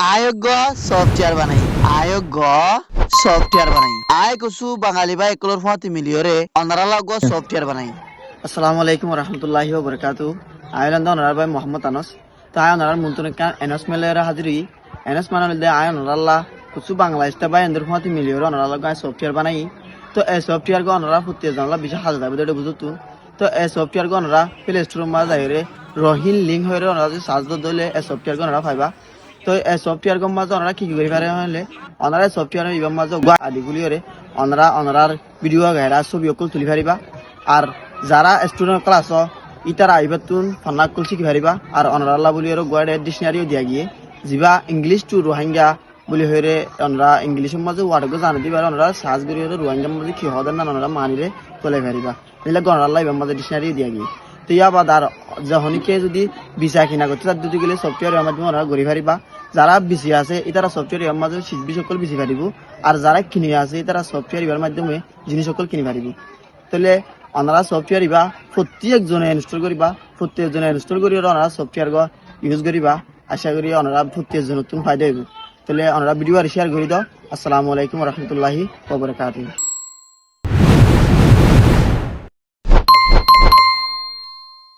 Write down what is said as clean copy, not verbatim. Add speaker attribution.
Speaker 1: আয়োগ্য software বানাই আয়োগ্য software বানাই আয় কসু বাঙালি বা একলর ফাতি মিলিয়রে অনারালগ সফটওয়্যার বানাই। আসসালামু আলাইকুম ওয়া রাহমাতুল্লাহি ওয়া বারাকাতুহু। আইলান্দ অনার ভাই মোহাম্মদ আনাস। তাই অনার মুনতুন কান এনস মেলেরা হাজিরি এনস মানাল দে আয় অনারাল্লাহ কসু বাংলাদেশ তা বাই এন্ডর ফাতি মিলিয়রে অনারালগ সফটওয়্যার বানাই। তো এই সফটওয়্যার গো অনারা ফুতে জানলা বিশা হাজার দাবি বুঝতো। তো এই সফটওয়্যার গো অনারা প্লে স্টোর মা যাইরে রহিন লিংক হইরে অনারা সার্চ দলে এই সফটওয়্যার গো অনারা পাইবা। তো এই সফটওয়্যার গম মাঝে ওনারা কি করি পারে হলে ওনারা সফটওয়্যার ইবাম মাঝে আদিগুলি ওরে ওনারার ভিডিও গায়রা ছবি অকল তুলি পারিবা। আর যারা স্টুডেন্ট ক্লাস ইতারা আইবাতুন ফন্না অকল শিখি পারিবা। আর ওনারাল্লাহ বলি ওর গোয়াডে ডিকশনারিও দিয়া গিয়ে যিবা ইংলিশ টু রোহিঙ্গা বলি হইরে ওনারা ইংলিশের মাঝে ওয়ার্ডকে জানা দিবার ওনারা সার্চ করি ওরে রোহিঙ্গার মাঝে কি হদের না ওনারা মানিরে তোলে পারিবা। এলে গণরাল্লাহ ইবাম মাঝে ডিকশনারিও দিয়া গিয়ে তো ইয়া বাদ আর যখনকে যদি ভিসা কিনা করতে তার দুটি গেলে সফটওয়্যার মাধ্যমে ওনারা গড়ি পারিবা। যারা বিসি আছে ইতারা সফটওয়্যার ইয়ার মাধ্যমে শিখবি সকল বিসি পারিব। আর যারা কিনে আছে তারা সফটওয়্যার ইয়ার মাধ্যমে জিনিস সকল কিনে পারিব। তাহলে ওনারা সফটওয়্যার ইবা প্রত্যেকজনে ইনস্টল করিবা। প্রত্যেকজনে ইনস্টল করি ওনারা সফটওয়্যার ইউজ করিবা। আশা করি ওনারা প্রত্যেকজন নতুন ফায়দা হইব। তাহলে ওনারা ভিডিও আর শেয়ার করে দাও। আসসালামু আলাইকুম ওয়া রাহমাতুল্লাহি ওয়া বারাকাতুহু।